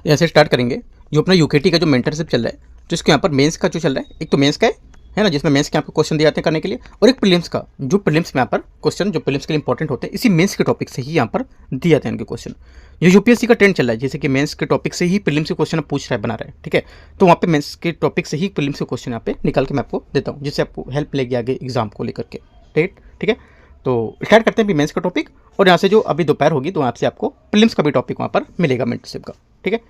यहाँ से स्टार्ट करेंगे। जो अपना यूकेटी का जो मेंटरशिप चल रहा है, तो इसके यहाँ पर मेंस का जो चल रहा है, एक तो मेंस का है ना, जिसमें मेंस के आपको क्वेश्चन दिए जाते हैं करने के लिए, और एक प्रीलिम्स का, जो प्रीलिम्स में यहाँ पर क्वेश्चन जो प्रीलिम्स के लिए इंपॉर्टेंट होते हैं इसी मेंस के टॉपिक से ही यहाँ पर दिए जाते हैं इनके क्वेश्चन। जो यूपीएससी का ट्रेंड चल रहा है, जैसे कि मेंस के टॉपिक से ही प्रीलिम्स के क्वेश्चन पूछ रहा है, बना रहा है, ठीक है, तो वहाँ पे मेंस के टॉपिक से ही प्रीलिम्स के क्वेश्चन यहाँ पे निकाल के मैं आपको देता हूँ, जिससे आपको हेल्प लेगी आगे एग्जाम को लेकर के, ठीक है। तो स्टार्ट करते हैं भी मेंस का टॉपिक, और यहाँ से जो अभी दोपहर होगी तो यहाँ से आपको प्रीलिम्स का भी टॉपिक वहाँ पर मिलेगा मेंटरशिप का, ठीक है।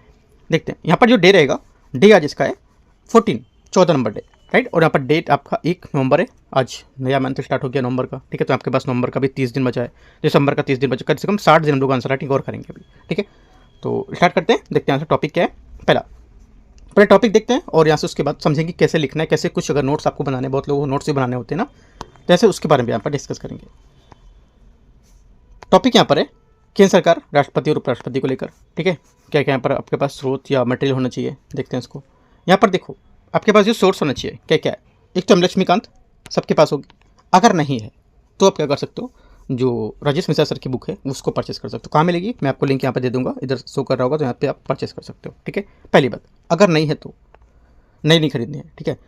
देखते हैं यहाँ पर जो डे रहेगा, डे आज इसका है 14 नंबर डे, राइट। और यहाँ पर डेट आपका 1 नवंबर है, आज नया मंथ स्टार्ट हो गया नवंबर का, ठीक है। तो आपके पास नवंबर का भी 30 दिन बचा है, दिसंबर का 30 दिन बचा, कम से कम 60 दिन हम लोग आंसर राइटिंग और करेंगे अभी, ठीक है। तो स्टार्ट करते हैं, देखते हैं यहाँ से टॉपिक क्या है। पहले टॉपिक देखते हैं और यहाँ से उसके बाद समझेंगे कैसे लिखना है, कैसे कुछ अगर नोट्स आपको बनाने, बहुत लोगों को नोट्स भी बनाने होते हैं ना, तो ऐसे उसके बारे में यहाँ पर डिस्कस करेंगे। टॉपिक यहाँ पर है केंद्र सरकार, राष्ट्रपति और उपराष्ट्रपति को लेकर, ठीक है। क्या क्या यहाँ पर आपके पास स्रोत या मटेरियल होना चाहिए, देखते हैं इसको। यहाँ पर देखो आपके पास जो सोर्स होना चाहिए क्या क्या है। एक तो लक्ष्मीकांत सबके पास होगी, अगर नहीं है तो आप क्या कर सकते हो, जो राजेश मिश्रा सर की बुक है उसको परचेस कर सकते हो। कहाँ मिलेगी, मैं आपको लिंक यहाँ पे दे दूंगा, इधर शो कर रहा होगा, तो यहाँ पे आप परचेस कर सकते हो, ठीक है। पहली बात, अगर नहीं है तो नहीं खरीदनी है, ठीक है।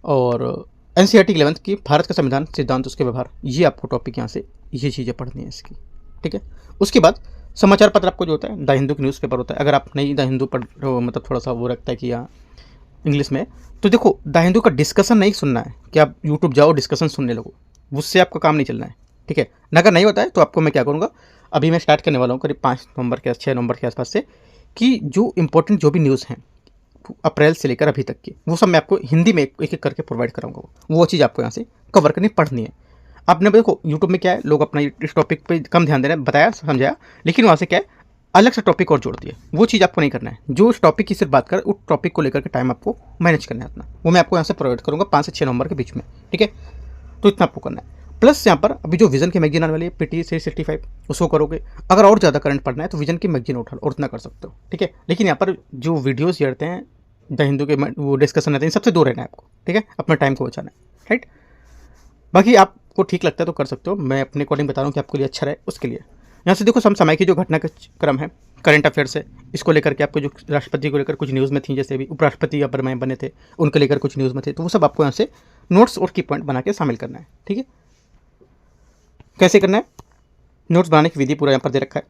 और एनसीईआरटी 11th की भारत का संविधान सिद्धांत उसके व्यवहार, ये आपको टॉपिक यहाँ से ये चीज़ें पढ़नी है इसकी, ठीक है। उसके बाद समाचार पत्र आपको जो होता है द हिंदू की न्यूज़पेपर होता है, अगर आप नहीं द हिंदू पढ़ रहे हो, मतलब थोड़ा सा वो रखता है कि यहाँ इंग्लिश में, तो देखो द हिंदू का डिस्कशन नहीं सुनना है कि आप यूट्यूब जाओ डिस्कशन सुनने लगो, उससे आपका काम नहीं चलना है, ठीक है। अगर नहीं होता है तो आपको मैं क्या करूँगा, अभी मैं स्टार्ट करने वाला हूँ करीब 5 नवंबर के 6 नवंबर के आसपास से, कि जो इंपॉर्टेंट जो भी न्यूज़ हैं अप्रैल से लेकर अभी तक की, वो सब मैं आपको हिंदी में एक एक करके प्रोवाइड कराऊंगा। वो चीज़ आपको यहाँ से कवर करनी पढ़नी है। आपने देखो यूट्यूब में क्या है, लोग अपना इस टॉपिक पे कम ध्यान दे रहे हैं, बताया समझाया, लेकिन वहाँ से क्या है अलग से टॉपिक और जोड़ दिए। वो चीज़ आपको नहीं करना है, जो उस टॉपिक की सिर्फ बात कर, उस टॉपिक को लेकर के टाइम आपको मैनेज करना है अपना, वो मैं आपको यहाँ से प्रोवाइड करूँगा 5 से 6 नवंबर के बीच में, ठीक है। तो इतना आपको करना है। प्लस यहाँ पर अभी जो विजन की मैगजीन आने वाली है पीटी 365, उसको करोगे। अगर और ज़्यादा करंट पढ़ना है तो विजन की मैगजीन उठा लो और उतना कर सकते हो, ठीक है। लेकिन यहाँ पर जो वीडियोज़ रहते हैं द हिंदू के, वो डिस्कशन रहते हैं, इन सबसे दूर रहना है आपको, ठीक है। अपना टाइम को बचाना है, राइट। बाकी आपको ठीक लगता है तो कर सकते हो, मैं अपने अकॉर्डिंग बता रहा हूँ कि आपके लिए अच्छा रहे उसके लिए। यहाँ से देखो समय की जो घटना का क्रम है, करंट अफेयर्स है, इसको लेकर के आपको जो राष्ट्रपति को लेकर कुछ न्यूज़ में थी, जैसे अभी उपराष्ट्रपति या परमानेंट बने थे उनके लेकर कुछ न्यूज़ में थे, तो वो सब आपको यहाँ से नोट्स और की पॉइंट बना के शामिल करना है, ठीक है। कैसे करना है, नोट्स बनाने की विधि पूरा यहाँ पर दे रखा है।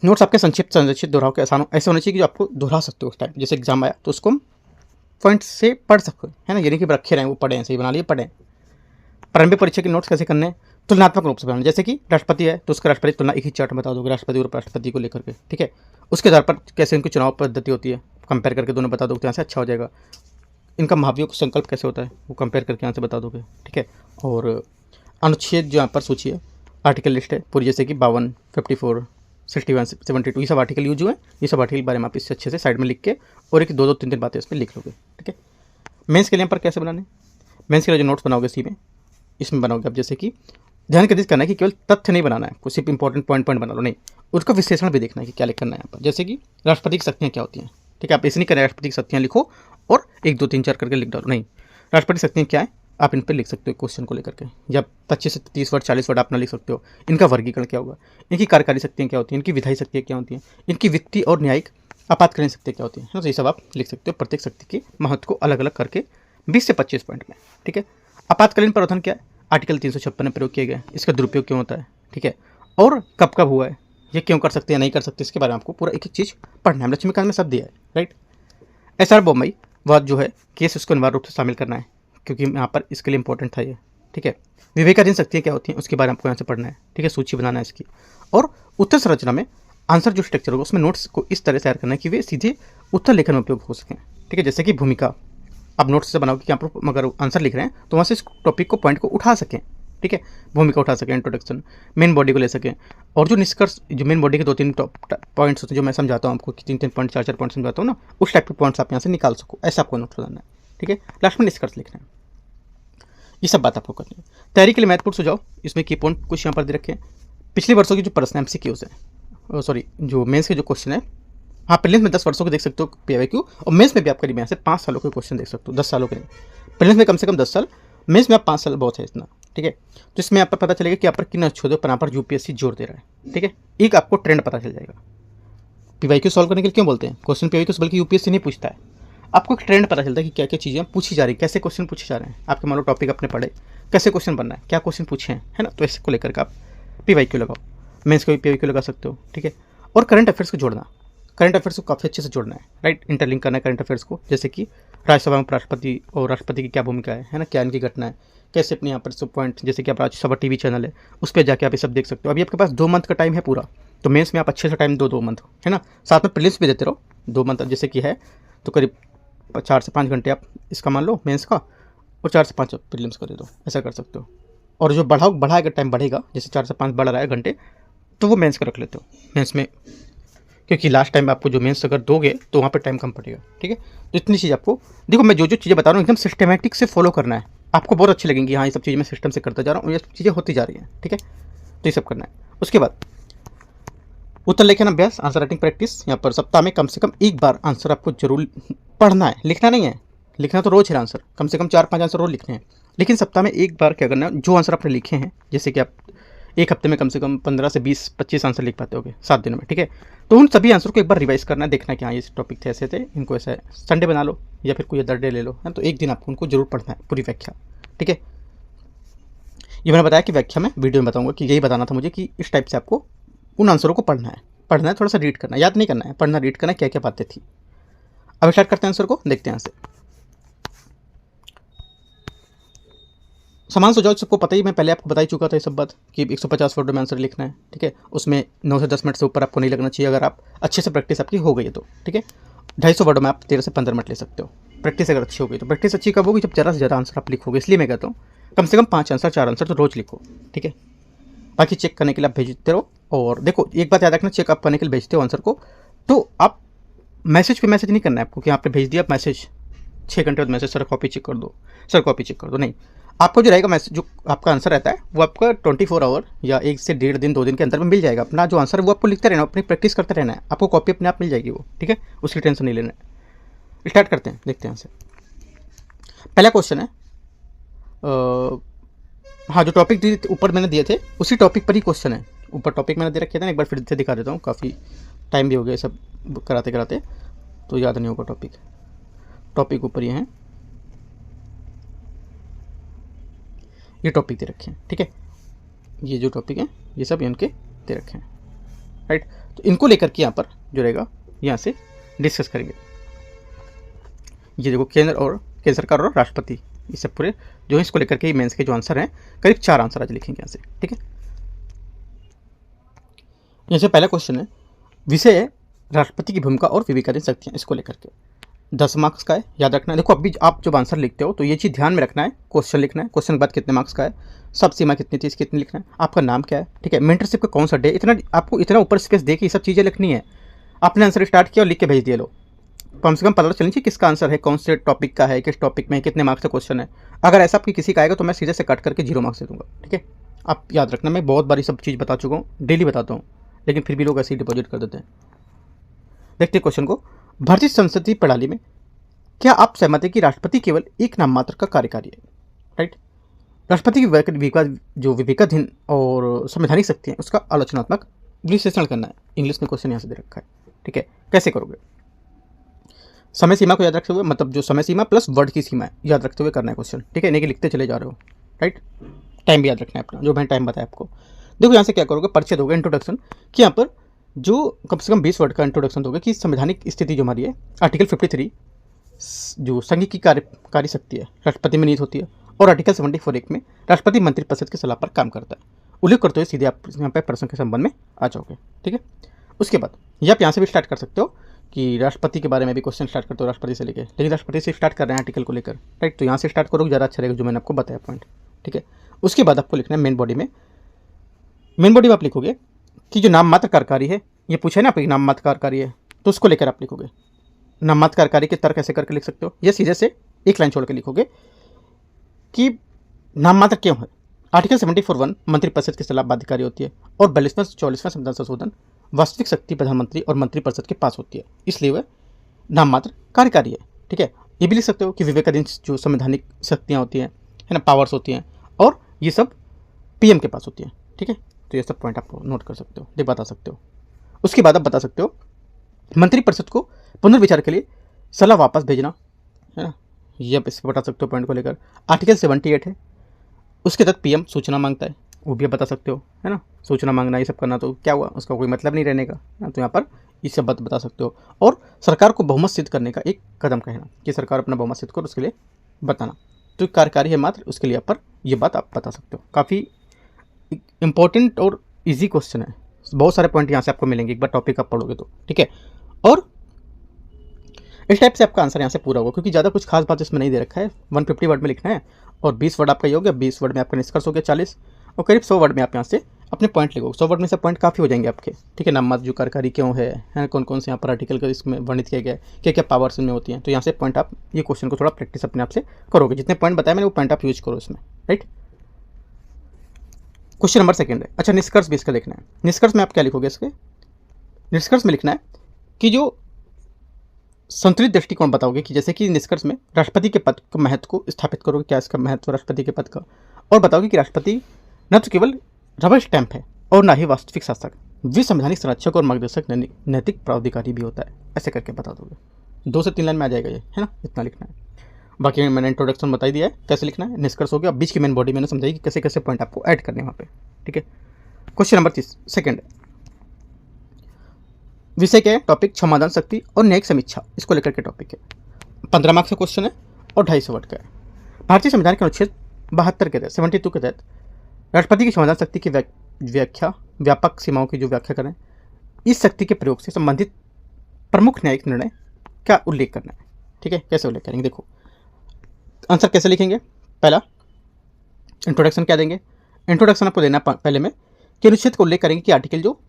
नोट्स आपके संक्षिप्त संरचित दोहराव के आसान ऐसे होने चाहिए कि जो आपको दोहरा सकते हो उस टाइम, जैसे एग्जाम आया तो उसको हम पॉइंट से पढ़ सकते हो, है ना, यानी कि रखे रहें, वो पढ़ें, सही बना लिए पढ़ें। प्रारंभिक परीक्षा के नोट्स कैसे करने हैं, तुलनात्मक रूप से बनाना, जैसे कि राष्ट्रपति है तो उसका राष्ट्रपति तुलना एक ही चार्ट में बता दोगे, राष्ट्रपति और उपराष्ट्रपति को लेकर के, ठीक है। उसके आधार पर कैसे इनकी चुनाव पद्धति होती है कंपेयर करके दोनों बता दोगे, तो यहाँ से अच्छा हो जाएगा। इनका महाभियोग संकल्प कैसे होता है वो कंपेयर करके यहाँ से बता दोगे, ठीक है। और अनुच्छेद जो यहाँ पर सूची है, आर्टिकल लिस्ट है पूरी, जैसे कि 52, 54, 61, 72, ये सब आर्टिकल यूज हुए हैं, ये सब आर्टिकल बारे में आप इससे अच्छे से साइड में लिख के और एक 2-3 बातें इसमें लिख लोगे, ठीक है। मेंस के लिए यहाँ पर कैसे बनाने, मेंस के लिए जो नोट्स बनाओगे इसमें बनाओगे आप, जैसे कि ध्यान केंद्रित करना है कि केवल तथ्य नहीं बनाना है, कुछ सिर्फ इंपॉर्टेंट पॉइंट बना लो, नहीं, उसका विश्लेषण भी देखना है कि क्या लिखना है यहाँ पर, जैसे कि राष्ट्रपति की शक्तियाँ क्या होती हैं, ठीक है। आप ऐसे नहीं करें राष्ट्रपति की शक्तियाँ लिखो और 1, 2, 3, 4 करके लिख डालो, नहीं, राष्ट्रपति की शक्तियाँ क्या है आप इन पर लिख सकते हो क्वेश्चन को लेकर के, या 25 से 30 वर्ड 40 वर्ड आप ना लिख सकते हो। इनका वर्गीकरण क्या होगा, इनकी कार्यकारी शक्तियाँ क्या होती हैं, इनकी विधायी शक्तियाँ क्या होती हैं, इनकी वित्तीय और न्यायिक आपातकालीन शक्तियाँ क्या होती हैं, तो ये सब आप लिख सकते हो, प्रत्येक शक्ति के महत्व को अलग अलग करके 20 से 25 पॉइंट में, ठीक है। आपातकालीन प्रावधान क्या है, आर्टिकल 356 में प्रयोग किया गया है, इसका दुरुपयोग क्यों होता है, ठीक है, और कब कब हुआ है, ये क्यों कर सकते हैं नहीं कर सकते, इसके बारे में आपको पूरा एक एक चीज़ पढ़ना है। लक्ष्मीकांत में सब दिया है, राइट। एसआर बोम्मई वाद जो है केस, उसको अनिवार्य रूप से शामिल करना है क्योंकि यहाँ पर इसके लिए इंपॉर्टेंट था ये, ठीक है। विवेकाधीन शक्तियाँ क्या होती हैं उसके बारे में आपको यहाँ से पढ़ना है, ठीक है, सूची बनाना है इसकी। और उत्तर संरचना में आंसर जो स्ट्रक्चर होगा उसमें नोट्स को इस तरह से तैयार करना है कि वे सीधे उत्तर लेखन में उपयोग हो सकें, ठीक है। जैसे कि भूमिका आप नोट्स से बनाओ कि यहाँ पर अगर आंसर लिख रहे हैं तो वहाँ से इस टॉपिक को पॉइंट को उठा सकें, ठीक है, भूमिका उठा सकें, इंट्रोडक्शन, मेन बॉडी को ले सकें, और जो निष्कर्ष, जो मेन बॉडी के 2-3 पॉइंट्स होते हैं जो मैं समझाता हूँ आपको कि 3-3 पॉइंट 4-4 पॉइंट समझाता हूँ ना, उस टाइप के पॉइंट्स आप यहाँ से निकाल सको, ऐसा आपको नोट्स बनाना है, ठीक है। लास्ट में निष्कर्ष लिखना है, ये सब बात आपको करनी है। तैयारी के लिए महत्वपूर्ण सुझाव, इसमें की पॉइंट कुछ यहाँ पर दे रखे हैं। पिछले वर्षों की जो प्रश्न MCQs है, सॉरी जो मेंस के जो क्वेश्चन है, हाँ प्रीलिम्स में 10 वर्षों के देख सकते हो PYQ, और मेंस में भी आप करीब यहाँ से 5 सालों के क्वेश्चन देख सकते हो, 10 सालों के नहीं, प्रीलिम्स में कम से कम 10 साल, मेंस में आप 5 साल बहुत है इतना, ठीक है। तो इसमें आप पर पता चलेगा कि आप पर किन अच्छों पर यहाँ पर UPSC जोर दे रहा है, ठीक है। एक आपको ट्रेंड पता चल जाएगा, पीवाईक्यू सॉल्व करने के लिए क्यों बोलते हैं क्वेश्चन पीवाईक्यू, बल्कि यूपीएससी नहीं पूछता है। आपको एक ट्रेंड पता चलता है कि क्या क्या चीज़ें पूछी जा रही है, कैसे क्वेश्चन पूछे जा रहे हैं। आपके मान लो टॉपिक अपने पढ़े, कैसे क्वेश्चन बनना है, क्या क्वेश्चन पूछे हैं, है ना। तो इसको लेकर के आप पीवाईक्यू लगाओ, मेंस को भी पीवाईक्यू लगा सकते हो, ठीक है। और करंट अफेयर्स को जोड़ना, करंट अफेयर्स को काफ़ी अच्छे से जोड़ना है, राइट, इंटरलिंक करना है करंट अफेयर्स को। जैसे कि राज्यसभा में राष्ट्रपति और राष्ट्रपति की क्या भूमिका है ना, क्या इनकी घटना है, कैसे अपने यहाँ पर सब पॉइंट, जैसे कि आप राज्यसभा टीवी चैनल है उस पर जाके आप ये सब देख सकते हो। अभी आपके पास 2 मंथ का टाइम है पूरा, तो मेंस में आप अच्छे से टाइम दो 2 मंथ, है ना। साथ में प्रीलिम्स भी देते रहो 2 मंथ जैसे कि है, तो करीब 4 से 5 घंटे आप इसका मान लो मेंस का, और 4 से 5 प्रीलिम्स कर दे दो, ऐसा कर सकते हो। और जो बढ़ाएगा टाइम बढ़ेगा, जैसे 4 से 5 बढ़ रहा है घंटे, तो वो मेंस का रख लेते हो मेंस में, क्योंकि लास्ट टाइम आपको जो मेंस अगर दोगे तो वहाँ पर टाइम कम पड़ेगा, ठीक है। तो इतनी चीज़ आपको देखो, मैं जो जो चीज़ें बता रहा हूँ एकदम सिस्टमेटिक से फॉलो करना है, आपको बहुत अच्छी लगेंगी। हाँ, ये सब चीज़ें मैं सिस्टम से करता जा रहा हूँ, ये चीज़ें होती जा रही हैं, ठीक है। तो ये सब करना है। उसके बाद उत्तर लेखन अभ्यास, आंसर राइटिंग प्रैक्टिस। यहाँ पर सप्ताह में कम से कम एक बार आंसर आपको जरूर पढ़ना है, लिखना नहीं है। लिखना तो रोज है आंसर, कम से कम 4-5 आंसर रोज लिखने हैं, लेकिन सप्ताह में एक बार क्या करना है, जो आंसर आपने लिखे हैं, जैसे कि आप एक हफ्ते में कम से कम 15 से 20-25 आंसर लिख पाते होगे 7 दिनों में, ठीक है। तो उन सभी आंसर को एक बार रिवाइज करना है, देखना है कि हाँ ये टॉपिक थे, ऐसे थे, इनको ऐसा संडे बना लो या फिर कोई अदर डे ले लो, है। तो एक दिन आपको उनको जरूर पढ़ना है, पूरी व्याख्या, ठीक है। ये मैंने बताया कि व्याख्या में वीडियो में बताऊंगा कि यही बताना था मुझे कि इस टाइप से आपको उन आंसरों को पढ़ना है, थोड़ा सा रीड करना है, याद नहीं करना है, पढ़ना रीड करना है क्या क्या बातें थी। अब स्टार्ट करते हैं आंसर को, देखते हैं यहाँ से। समान सुझाव सबको पता ही, मैं पहले आपको बता ही चुका था ये सब बात कि 150 वर्ड में आंसर लिखना है, ठीक है। उसमें 9 से 10 मिनट से ऊपर आपको नहीं लगना चाहिए, अगर आप अच्छे से प्रैक्टिस आपकी हो गई है तो, ठीक है। 250 वर्ड में आप 13 से 15 मिनट ले सकते हो, प्रैक्टिस अगर अच्छी हो गई तो। प्रैक्टिस अच्छी कब होगी, जब ज़्यादा से ज़्यादा आंसर आप लिखोगे, इसलिए मैं कहता हूँ कम से कम 5 आंसर 4 आंसर तो रोज लिखो, ठीक है। बाकी चेक करने के लिए आप भेजते रहो। और देखो एक बात याद रखना, चेक आप करने के लिए भेजते हो आंसर को, तो आप मैसेज पे मैसेज नहीं करना है आपको कि आपने भेज दिया मैसेज 6 घंटे बाद मैसेज, सर कॉपी चेक कर दो, सर कॉपी चेक कर दो, नहीं। आपको जो रहेगा मैसेज, जो आपका आंसर रहता है वो आपका 24 आवर या 1 से 1.5 दिन 2 दिन के अंदर में मिल जाएगा। अपना जो आंसर है वो आपको लिखते रहना, अपनी प्रैक्टिस करते रहना है, आपको कॉपी अपने आप मिल जाएगी वो, ठीक है। उसकी टेंशन नहीं लेना है। स्टार्ट करते हैं, देखते हैं यहाँ से। पहला क्वेश्चन है, हाँ जो टॉपिक ऊपर मैंने दिए थे उसी टॉपिक पर ही क्वेश्चन है। ऊपर टॉपिक मैंने दे रखे थे ना, एक बार फिर से दिखा देता हूँ, काफ़ी टाइम भी हो गया सब कराते कराते, तो याद नहीं होगा टॉपिक ऊपर ये है, ये टॉपिक दे रखे हैं, ठीक है। ये जो टॉपिक हैं ये सब इनके दे रखे हैं, राइट। तो इनको लेकर के यहाँ पर जो रहेगा यहाँ से डिस्कस करेंगे। ये देखो केंद्र सरकार और राष्ट्रपति, ये सब पूरे जो है इसको लेकर के मेंस के जो आंसर हैं, करीब 4 आंसर आज लिखेंगे यहाँ से, ठीक है। यहाँ से पहला क्वेश्चन है, विषय राष्ट्रपति की भूमिका और विवेकाधीन शक्तियाँ, इसको लेकर के 10 मार्क्स का है, याद रखना है। देखो अभी आप जब आंसर लिखते हो तो ये चीज़ ध्यान में रखना है, क्वेश्चन लिखना है, क्वेश्चन के बाद कितने मार्क्स का है, सब सीमा कितनी थी, कितनी लिखना है, आपका नाम क्या है, ठीक है, मेंटरशिप का कौन सा डे, इतना आपको इतना ऊपर स्पेस दे के ये सब चीज़ें लिखनी है। आपने आंसर स्टार्ट किया और लिख के भेज दिया, लो कम से कम पता चलनी चाहिए किसका आंसर है, कौन से टॉपिक का है, किस टॉपिक में कितने मार्क्स का क्वेश्चन है। अगर ऐसा आपकी किसी का आएगा तो मैं सीधे से कट करके 0 मार्क्स दे दूँगा, ठीक है। आप याद रखना, मैं बहुत बारी सब चीज़ बता चुका हूँ, डेली बताता हूँ, लेकिन फिर भी लोग ऐसे ही डिपॉजिट कर देते हैं। देखते हैं क्वेश्चन को, भारतीय संसदीय प्रणाली में क्या आप सहमत हैं कि राष्ट्रपति केवल एक नाम मात्र का कार्यकारी है, राइट। राष्ट्रपति की जो विवेकाधीन और संवैधानिक शक्ति है उसका आलोचनात्मक विश्लेषण करना है। इंग्लिश में क्वेश्चन यहाँ से दे रखा है, ठीक है। कैसे करोगे, समय सीमा को याद रखते हुए, मतलब जो समय सीमा प्लस वर्ड की सीमा है याद रखते हुए करना है क्वेश्चन, ठीक है, नहीं कि लिखते चले जा रहे हो, राइट। टाइम भी याद रखना है अपना, जो मैंने टाइम बताया आपको। देखो यहाँ से क्या करोगे, परिचय दोगे, इंट्रोडक्शन, कि यहाँ पर जो कम से कम 20 वर्ड का इंट्रोडक्शन दोगे कि संवैधानिक स्थिति जो हमारी है, आर्टिकल 53 जो संघ की कार्य शक्ति है राष्ट्रपति में निहित होती है, और आर्टिकल 74 में राष्ट्रपति मंत्रिपरिषद की सलाह पर काम करता है, उल्लेख करते हुए सीधे आप यहाँ पर प्रश्न के संबंध में आ जाओगे, ठीक है। उसके बाद ये आप यहाँ से भी स्टार्ट कर सकते हो कि राष्ट्रपति के बारे में भी क्वेश्चन स्टार्ट करते हो राष्ट्रपति से लेकर, लेकिन राष्ट्रपति से स्टार्ट कर रहे हैं आर्टिकल को लेकर, राइट। तो यहाँ से स्टार्ट करोगे ज़्यादा अच्छा रहेगा, जो मैंने आपको बताया पॉइंट, ठीक है। उसके बाद आपको लिखना है मेन बॉडी में आप लिखोगे कि जो नाम मात्र कार्यकारी है, ये पूछा है ना आपको नाम मात्र कार्यकारी है, तो उसको लेकर आप लिखोगे। नाम मात्र कार्यकारी के तर्क कैसे करके लिख सकते हो, ये सीधे से एक लाइन छोड़ के लिखोगे कि नाम मात्र क्यों है। आर्टिकल 74(1) मंत्रिपरिषद की सलाह बाध्यकारी होती है, और 42वां संविधान संशोधन वास्तविक शक्ति प्रधानमंत्री और मंत्रिपरिषद के पास होती है, इसलिए वह नाम मात्र कार्यकारी है, ठीक है। ये भी लिख सकते हो कि विवेकाधीन जो संवैधानिक शक्तियाँ होती हैं, है ना, पावर्स होती हैं, और ये सब पीएम के पास होती है, ठीक है। तो ये सब पॉइंट आपको नोट कर सकते हो, बता सकते हो। उसके बाद आप बता सकते हो मंत्रिपरिषद को पुनर्विचार के लिए सलाह वापस भेजना, है ना, ये आप इसको बता सकते हो पॉइंट को लेकर। आर्टिकल 78 है, उसके तहत पीएम सूचना मांगता है, वो भी आप बता सकते हो, है ना। सूचना मांगना ये सब करना तो क्या हुआ, उसका कोई मतलब नहीं रहने का, तो यहाँ पर ये सब बात बता सकते हो। और सरकार को बहुमत सिद्ध करने का एक कदम कहना कि सरकार अपना बहुमत सिद्ध कर, उसके लिए बताना, तो कार्यकारी है मात्र, उसके लिए पर ये बात आप बता सकते हो। काफ़ी इंपॉर्टेंट और इजी क्वेश्चन है, बहुत सारे पॉइंट यहाँ से आपको मिलेंगे एक बार टॉपिक आप पढ़ोगे तो, ठीक है। और इस टाइप से आपका आंसर यहाँ से पूरा होगा, क्योंकि ज़्यादा कुछ खास बात इसमें नहीं दे रखा है। 150 वर्ड में लिखना है और 20 वर्ड आपका ये हो गया, 20 वर्ड में आपका निष्कर्ष हो गया 40, और करीब 100 वर्ड में आप यहाँ से अपने पॉइंट लिखोगे। 100 वर्ड में से पॉइंट काफ़ी हो जाएंगे आपके, ठीक है। नाममात्र जो कार्यकारी क्यों है, कौन कौन से यहाँ पर आर्टिकल का इसमें वर्णित किया गया है, क्या क्या पावर्स इनमें होती हैं, तो यहाँ से पॉइंट आप ये क्वेश्चन को थोड़ा प्रैक्टिस अपने आप से करोगे। जितने पॉइंट बताया मैंने वो पॉइंट आप यूज करो इसमें, राइट। क्वेश्चन नंबर 2 है, अच्छा निष्कर्ष भी इसका लिखना है। निष्कर्ष में आप क्या लिखोगे, इसके निष्कर्ष में लिखना है कि जो संतुलित दृष्टिकोण बताओगे, कि जैसे कि निष्कर्ष में राष्ट्रपति के पद के महत्व को स्थापित करोगे, क्या इसका महत्व राष्ट्रपति के पद का, और बताओगे कि राष्ट्रपति न तो केवल रबर स्टैंप है और ना ही वास्तविक शासक, वे संवैधानिक संरक्षक और मार्गदर्शक नैतिक प्राधिकारी भी होता है, ऐसे करके बता दोगे। 2 से 3 लाइन में आ जाएगा ये, है ना, इतना लिखना है। बाकी मैंने इंट्रोडक्शन बता दिया है कैसे लिखना है, निष्कर्ष हो गया। बीच की मेन बॉडी मैंने समझाई कि कैसे कैसे पॉइंट आपको ऐड करने वहाँ पे, ठीक है। क्वेश्चन नंबर 2 विषय क्या है, टॉपिक क्षमादान शक्ति और न्यायिक समीक्षा, इसको लेकर के टॉपिक है। 15 मार्क्स का क्वेश्चन है और 250 वर्ड का है। भारतीय संविधान के अनुच्छेद 72 के तहत 72 के तहत राष्ट्रपति की क्षमादान शक्ति की व्याख्या, व्यापक सीमाओं की जो व्याख्या करें, इस शक्ति के प्रयोग से संबंधित प्रमुख न्यायिक निर्णय का उल्लेख करना है, ठीक है। कैसे उल्लेख करेंगे, देखो आंसर कैसे लिखेंगे। पहला इंट्रोडक्शन क्या देंगे, इंट्रोडक्शन आपको देना पहले में कि अनुच्छेद को उल्लेख करेंगे कि आर्टिकल जो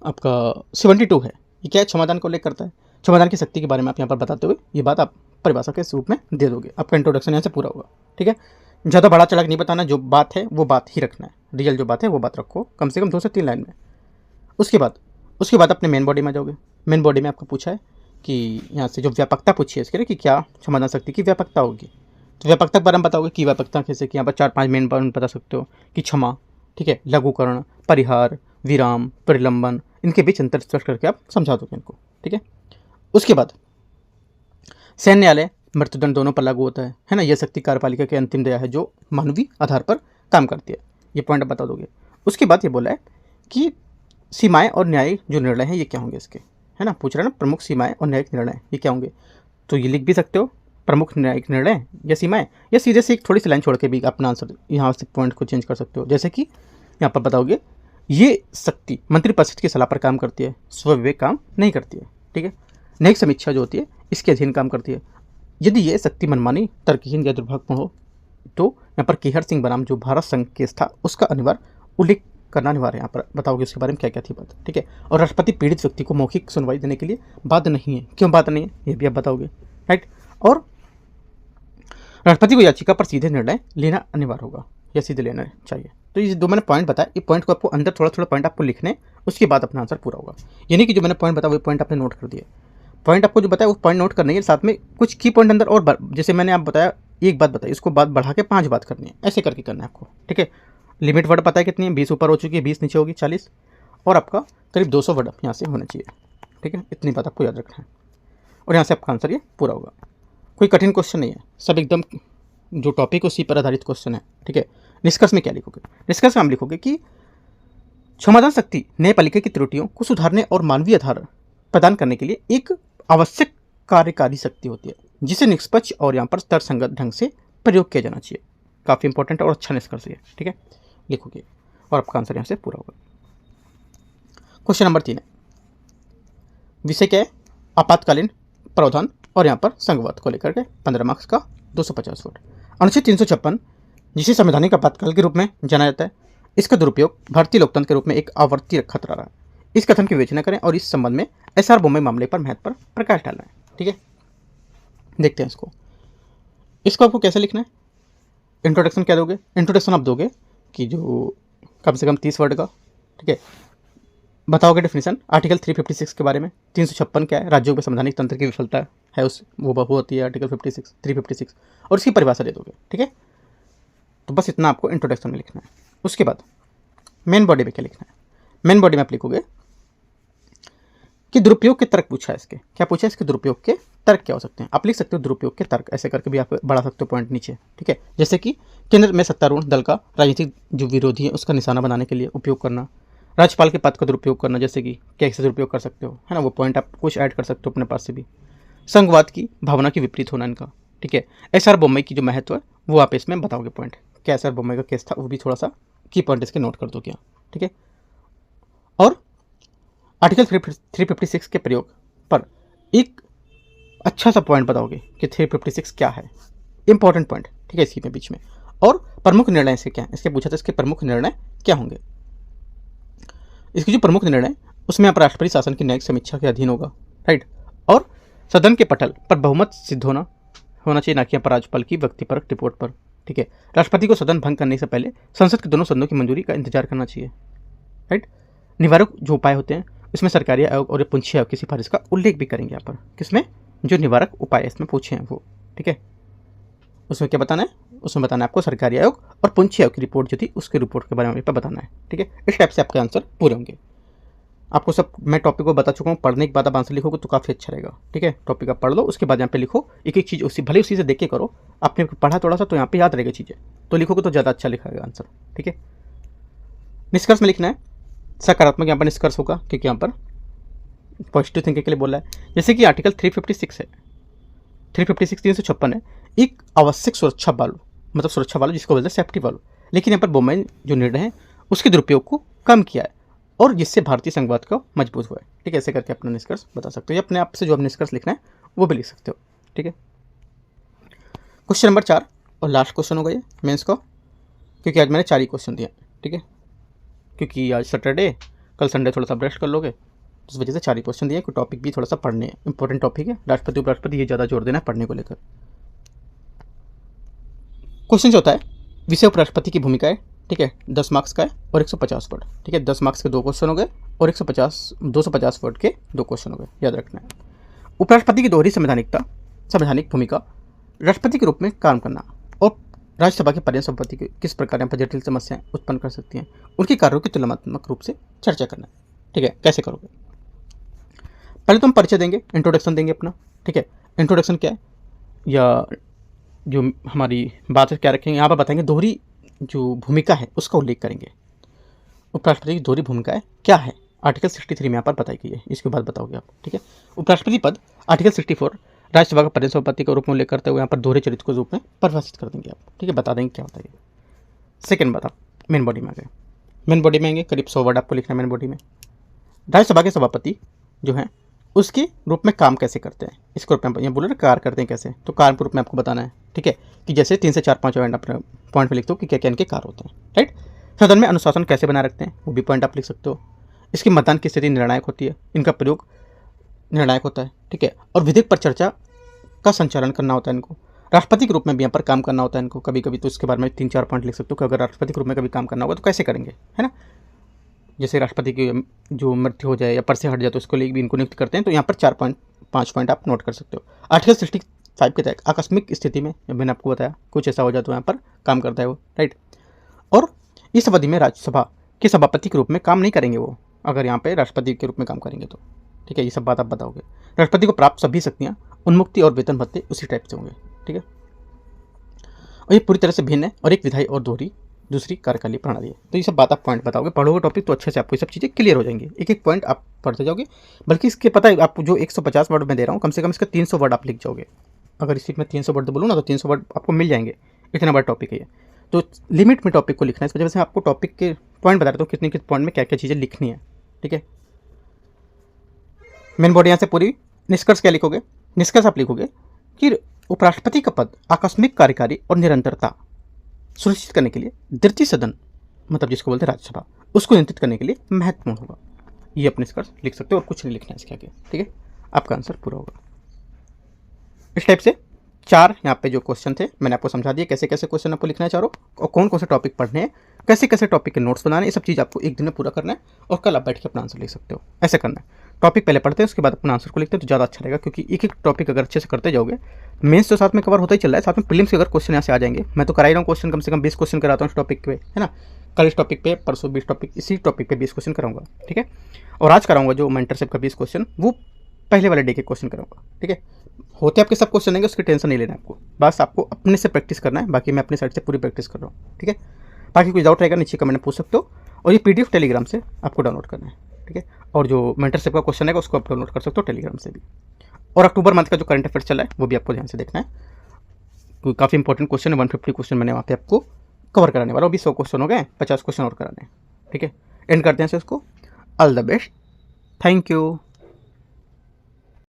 आपका 72 है ये क्या है, क्षमादान को उल्लेख करता है। क्षमादान की शक्ति के बारे में आप यहाँ पर बताते हुए ये बात आप परिभाषा के रूप में दे दोगे। आपका इंट्रोडक्शन यहाँ से पूरा होगा, ठीक है। ज़्यादा बड़ा चढ़ा नहीं बताना, जो बात है वो बात ही रखना है, रियल जो बात है वो बात रखो, कम से कम 2 से 3 लाइन में। उसके बाद अपने मेन बॉडी में जाओगे। मेन बॉडी में आपको पूछा है कि यहाँ से जो व्यापकता पूछी है इसके लिए कि क्या क्षमादान शक्ति की व्यापकता होगी, तो व्यापकता के बारे में बताओगे कि व्यापकता कैसे, कि यहाँ पर 4-5 मेन पॉइंट बता सकते हो कि क्षमा, ठीक है, लघुकरण, परिहार, विराम, परिलंबन, इनके बीच अंतर स्पष्ट करके आप समझा दोगे इनको, ठीक है। उसके बाद सैन्य न्यायालय मृत्युदंड दोनों पर लागू होता है ना, यह शक्ति कार्यपालिका की अंतिम दया है जो मानवीय आधार पर काम करती है, ये पॉइंट आप बता दोगे। उसके बाद ये बोला है कि सीमाएं और न्यायिक जो निर्णय हैं ये क्या होंगे इसके, है ना, पूछ रहे हैं ना, प्रमुख सीमाएं और न्यायिक निर्णय ये क्या होंगे, तो ये लिख भी सकते हो प्रमुख न्यायिक निर्णय या सीमाएं, या सीधे से एक थोड़ी सी लाइन छोड़ के भी अपना आंसर यहाँ से पॉइंट को चेंज कर सकते हो। जैसे कि यहाँ पर बताओगे ये शक्ति मंत्रिपरिषद की सलाह पर काम करती है, स्वविवेक काम नहीं करती है, ठीक है। न्यायिक समीक्षा जो होती है इसके अधीन काम करती है। यदि ये शक्ति मनमानी, तर्कहीन या दुर्भाग्यपूर्ण हो तो यहाँ पर केहर सिंह बनाम जो भारत संघ केस था उसका अनिवार्य उल्लेख करना अनिवार्य है, यहाँ पर बताओगे उसके बारे में क्या क्या थी बात, ठीक है। और राष्ट्रपति पीड़ित व्यक्ति को मौखिक सुनवाई देने के लिए बाध्य नहीं है, क्यों बाध्य नहीं है ये भी आप बताओगे, राइट। और राष्ट्रपति को याचिका पर सीधे निर्णय लेना अनिवार्य होगा या सीधे लेना चाहिए। तो ये 2 मैंने पॉइंट बताया, ये पॉइंट को आपको अंदर थोड़ा थोड़ा पॉइंट आपको लिखने, उसके बाद अपना आंसर पूरा होगा। यानी कि जो मैंने पॉइंट बताया वो पॉइंट आपने नोट कर दिए, पॉइंट आपको जो बताया वो पॉइंट नोट करनी है, साथ में कुछ की पॉइंट अंदर और जैसे मैंने आप बताया एक बात बताई, इसको बात बढ़ा के 5 बात करनी है, ऐसे करके करना है आपको, ठीक है। लिमिट वर्ड पता है कितनी है, 20 ऊपर हो चुकी है, 20 नीचे होगी 40, और आपका करीब 200 वर्ड यहाँ से होना चाहिए, ठीक है। इतनी बात आपको याद रखना है और यहाँ से आपका आंसर ये पूरा होगा। कोई कठिन क्वेश्चन नहीं है, सब एकदम जो टॉपिक है उसी पर आधारित क्वेश्चन है, ठीक है। निष्कर्ष में क्या लिखोगे, निष्कर्ष में हम लिखोगे कि क्षमादान शक्ति न्यायपालिका की त्रुटियों को सुधारने और मानवीय आधार प्रदान करने के लिए एक आवश्यक कार्यकारी शक्ति होती है जिसे निष्पक्ष और यहाँ पर तर्कसंगत ढंग से प्रयोग किया जाना चाहिए। काफ़ी इंपॉर्टेंट और अच्छा निष्कर्ष है, ठीक है, लिखोगे और आपका आंसर यहाँ से पूरा होगा। क्वेश्चन नंबर 3 है, विषय क्या है, आपातकालीन प्रावधान और यहाँ पर संघवाद को लेकर के 15 मार्क्स का 250 वर्ड। अनुच्छेद 356 जिसे संवैधानिक आपातकाल के रूप में जाना जाता है, इसका दुरुपयोग भारतीय लोकतंत्र के रूप में एक आवर्ती खतरा रहा है। इस कथन की विवेचना करें और इस संबंध में एसआर बोम्बे मामले पर महत्व पर प्रकाश डालना है, ठीक है। देखते हैं इसको आपको कैसे लिखना है। इंट्रोडक्शन क्या दोगे, इंट्रोडक्शन आप दोगे कि जो कम से कम 30 वर्ड का, ठीक है। बताओगे डेफिनेशन आर्टिकल 356 के बारे में, 356 क्या है, राज्यों में संवैधानिक तंत्र की विफलता है उस वो होती है आर्टिकल 356 और इसकी परिभाषा दे दोगे, ठीक है। तो बस इतना आपको इंट्रोडक्शन में लिखना है। उसके बाद मेन बॉडी में क्या लिखना है, मेन बॉडी में आप लिखोगे कि दुरुपयोग के तर्क पूछा है इसके। क्या पूछा है इसके? दुरुपयोग के तर्क क्या हो सकते हैं। आप लिख सकते हो दुरुपयोग के तर्क, ऐसे करके भी आप बढ़ा सकते हो पॉइंट नीचे, ठीक है। जैसे कि केंद्र में सत्तारूढ़ दल का राजनीतिक जो विरोधी है उसका निशाना बनाने के लिए उपयोग करना, राज्यपाल के पद का दुरुपयोग करना, जैसे कि कैसे दुरुपयोग कर सकते हो, है ना, वो पॉइंट आप कुछ ऐड कर सकते हो अपने पास से भी। संघवाद की भावना के विपरीत होना इनका, ठीक है। एस आर बोम्मई की जो महत्व है वो आप इसमें बताओगे पॉइंट। क्या एस आर बोम्मई का केस था वो भी थोड़ा सा की पॉइंट इसके नोट कर दो क्या, ठीक है। और आर्टिकल 356 के प्रयोग पर एक अच्छा सा पॉइंट बताओगे कि 356 क्या है, इंपॉर्टेंट पॉइंट, ठीक है, इसी में बीच में। और प्रमुख निर्णय इसके क्या है, इसके पूछा था इसके प्रमुख निर्णय क्या होंगे। इसके जो प्रमुख निर्णय उसमें यहाँ पर राष्ट्रपति शासन की न्यायिक समीक्षा के अधीन होगा, राइट। और सदन के पटल पर बहुमत सिद्ध होना चाहिए, ना कि यहाँ पर राज्यपाल की व्यक्तिपरक रिपोर्ट पर, ठीक है। राष्ट्रपति को सदन भंग करने से पहले संसद के दोनों सदनों की मंजूरी का इंतजार करना चाहिए, राइट। निवारक जो उपाय होते हैं इसमें सरकारी आयोग और पूंछी आयोग की सिफारिश का उल्लेख भी करेंगे यहाँ पर, किसमें, जो निवारक उपाय इसमें पूछे हैं वो, ठीक है। उसमें क्या बताना है, उसमें बताना है आपको सरकारी आयोग और पूंछी आयोग की रिपोर्ट जो थी उसकी रिपोर्ट के बारे में बताना है, ठीक है। इस टाइप से आपके आंसर पूरे होंगे। आपको सब मैं टॉपिक को बता चुका हूँ, पढ़ने के बाद आप आंसर लिखोगे तो काफ़ी अच्छा रहेगा, ठीक है। टॉपिक आप पढ़ लो, उसके बाद यहाँ पे लिखो एक एक चीज़, उसी भले उसी से देख के करो, आपने पढ़ा थोड़ा सा तो यहाँ पे याद रहेगा चीज़ें, तो लिखोगे तो ज़्यादा अच्छा लिखाएगा आंसर, ठीक है। निष्कर्ष में लिखना है, सकारात्मक यहाँ पर निष्कर्ष होगा क्योंकि यहाँ पर पॉजिटिव थिंकिंग के लिए बोला है। जैसे कि आर्टिकल 356 है, 356 है, एक आवश्यक सुरक्षा वाल्व, मतलब सुरक्षा वाल्व जिसको बोलते हैं सेफ्टी वाल्व, लेकिन यहाँ पर बोम्मई जो निर्णय है उसके दुरुपयोग को कम किया है और जिससे भारतीय संघवाद का मजबूत हुआ है, ठीक है। ऐसे करके अपना निष्कर्ष बता सकते हो, या अपने आप से जो अब निष्कर्ष लिखना है वो भी लिख सकते हो, ठीक है। क्वेश्चन नंबर 4 और लास्ट क्वेश्चन होगा ये मेंस का, क्योंकि आज मैंने 4 ही क्वेश्चन दिया, ठीक है, क्योंकि आज सैटरडे, कल संडे थोड़ा सा रेस्ट कर लोगे, इस वजह से 4 ही क्वेश्चन दिए। कोई टॉपिक भी थोड़ा सा पढ़ने हैं, इंपॉर्टेंट टॉपिक है, राष्ट्रपति उपराष्ट्रपति, ये ज़्यादा जोर देना है पढ़ने को लेकर। क्वेश्चन जो होता है विषय उपराष्ट्रपति की भूमिका है, ठीक है, 10 मार्क्स का है और 150 वर्ड, ठीक है। 10 मार्क्स के 2 क्वेश्चन हो गए और 250 वर्ड के 2 क्वेश्चन हो गए, याद रखना है। उपराष्ट्रपति की दोहरी संवैधानिक भूमिका, राष्ट्रपति के रूप में काम करना और राज्यसभा के पर्याय संपत्ति की किस प्रकार यहाँ पर जटिल समस्याएं उत्पन्न कर सकती हैं, उनके कार्यों की तुलनात्मक रूप से चर्चा करना है, ठीक है। कैसे करोगे, पहले तो हम परिचय देंगे, इंट्रोडक्शन देंगे अपना, ठीक है। इंट्रोडक्शन क्या है या जो हमारी बात है क्या रखेंगे, यहाँ पर बताएंगे दोहरी जो भूमिका है उसका उल्लेख करेंगे। उपराष्ट्रपति की दोहरी भूमिका है क्या है, आर्टिकल 63 में यहाँ पर बताई गई है, इसके बाद बताओगे आप, ठीक है। उपराष्ट्रपति पद आर्टिकल 64 राज्यसभा का पर्याय संपत्ति के रूप में उल्लेख करते हुए यहाँ पर दोहरे चरित्र के रूप में परिभाषित कर देंगे आप, ठीक है, बता देंगे क्या होता है। सेकेंड बात, आप मेन बॉडी में आ गए, मेन बॉडी में आएंगे, करीब 100 वर्ड आपको लिखना है मेन बॉडी में। राज्यसभा के सभापति जो हैं उसके रूप में काम कैसे करते हैं, इसको रूप में बोलो ना, कार्य करते हैं कैसे, तो कार्य के रूप में आपको बताना है, ठीक है, कि जैसे 3 से 4-5 अपने पॉइंट में लिखते हो कि क्या क्या इनके कार्य होते हैं, राइट। सदन में अनुशासन कैसे बनाए रखते हैं वो भी पॉइंट आप लिख सकते हो। इसकी मतदान की स्थिति निर्णायक होती है, इनका प्रयोग निर्णायक होता है, ठीक है। और विधेयक पर चर्चा का संचालन करना होता है इनको, राष्ट्रपति के रूप में भी यहाँ पर काम करना होता है इनको कभी कभी, तो इसके बारे में 3-4 पॉइंट लिख सकते हो कि अगर राष्ट्रपति के रूप में कभी काम करना होगा तो कैसे करेंगे, है ना। जैसे राष्ट्रपति की जो मृत्यु हो जाए या पद से हट जाए तो उसको लिए भी इनको नियुक्त करते हैं, तो यहाँ पर 5 पॉइंट आप नोट कर सकते हो। आर्टिकल 65 के तहत आकस्मिक स्थिति में मैंने आपको बताया कुछ ऐसा हो जाए तो यहाँ पर काम करता है वो, राइट। और इस अवधि में राज्यसभा के सभापति के रूप में काम नहीं करेंगे वो, अगर यहाँ पे राष्ट्रपति के रूप में काम करेंगे तो, ठीक है, ये सब बात आप बताओगे। राष्ट्रपति को प्राप्त सभी शक्तियाँ, उन्मुक्ति और वेतन भत्ते उसी टाइप से होंगे, ठीक है। और ये पूरी तरह से भिन्न है और एक विधायी और दोहरी दूसरी कार्यकालीन प्रणाली है, तो ये सब बात आप पॉइंट बताओगे, पढ़ोगे टॉपिक तो अच्छे से आपको ये सब चीज़ें क्लियर हो जाएंगी, एक एक पॉइंट आप पढ़ते जाओगे। बल्कि इसके पता है आपको जो 150 वर्ड में दे रहा हूँ, कम से कम इसका 300 वर्ड आप लिख जाओगे। अगर इसी में 300 वर्ड बोलूँ ना तो 300 वर्ड आपको मिल जाएंगे, इतना बड़ा टॉपिक है ये, तो लिमिट में टॉपिक को लिखना है। इस वजह से आपको टॉपिक के पॉइंट बता रहा हूँ कितने पॉइंट में क्या क्या चीज़ें लिखनी है, ठीक है। मेन बॉडी यहाँ से पूरी। निष्कर्ष क्या लिखोगे, निष्कर्ष आप लिखोगे कि उपराष्ट्रपति का पद आकस्मिक कार्यकारी और निरंतरता सुनिश्चित करने के लिए द्वितीय सदन, मतलब जिसको बोलते हैं राज्यसभा, उसको नियंत्रित करने के लिए महत्वपूर्ण होगा। ये अपने निष्कर्ष लिख सकते हो और कुछ नहीं लिखना है इसके आगे, ठीक है, आपका आंसर पूरा होगा। इस टाइप से 4 यहाँ पे जो क्वेश्चन थे मैंने आपको समझा दिया, कैसे कैसे क्वेश्चन आपको लिखना है चारों, और कौन कौन से टॉपिक पढ़ने हैं, कैसे कैसे टॉपिक के नोट्स बनाने, ये सब चीज़ आपको एक दिन में पूरा करना है और कल आप बैठ के अपना आंसर लिख सकते हो। ऐसे करना है, टॉपिक पहले पढ़ते हैं उसके बाद अपना आंसर को लिखते हैं तो ज़्यादा अच्छा रहेगा, क्योंकि एक एक टॉपिक अगर अच्छे से करते जाओगे, मेंस तो साथ में कवर होता ही चल रहा है, साथ में प्रीलिम्स के अगर क्वेश्चन यहाँ से आ जाएंगे, मैं तो करा ही रहा हूँ क्वेश्चन, कम से कम 20 क्वेश्चन कराता हूँ इस टॉपिक पे, है ना। कल इस टॉपिक पे, परसों 20 टॉपिक, इसी टॉपिक पे 20 क्वेश्चन कराऊंगा, ठीक है। और आज कराऊंगा जो मेंटरशिप का 20 क्वेश्चन, वो पहले वाले डे के क्वेश्चन कराऊंगा, ठीक है। होते आपके सब क्वेश्चन आएंगे, उसकी टेंशन नहीं लेना है आपको, बस आपको अपने से प्रैक्टिस करना है। बाकी मैं अपनी साइड से पूरी प्रैक्टिस कर रहा हूँ, ठीक है। बाकी कोई डाउट रहेगा नीचे कमेंट में पूछ सकते हो। और ये PDF टेलीग्राम से आपको डाउनलोड करना है, ठीक है। और जो मेंटरशिप का क्वेश्चन है उसको आप डाउनलोड कर सकते हो टेलीग्राम से भी। और अक्टूबर मंथ का जो करंट अफेयर चला है वो भी आपको ध्यान से देखना है, क्योंकि काफ़ी इंपॉर्टेंट क्वेश्चन है। 150 क्वेश्चन मैंने वहाँ पे आपको कवर कराने वाला हूँ। अभी 100 क्वेश्चन हो गए, 50 क्वेश्चन और कराने हैं, ठीक है। एंड करते हैं इसको। All the best, thank you.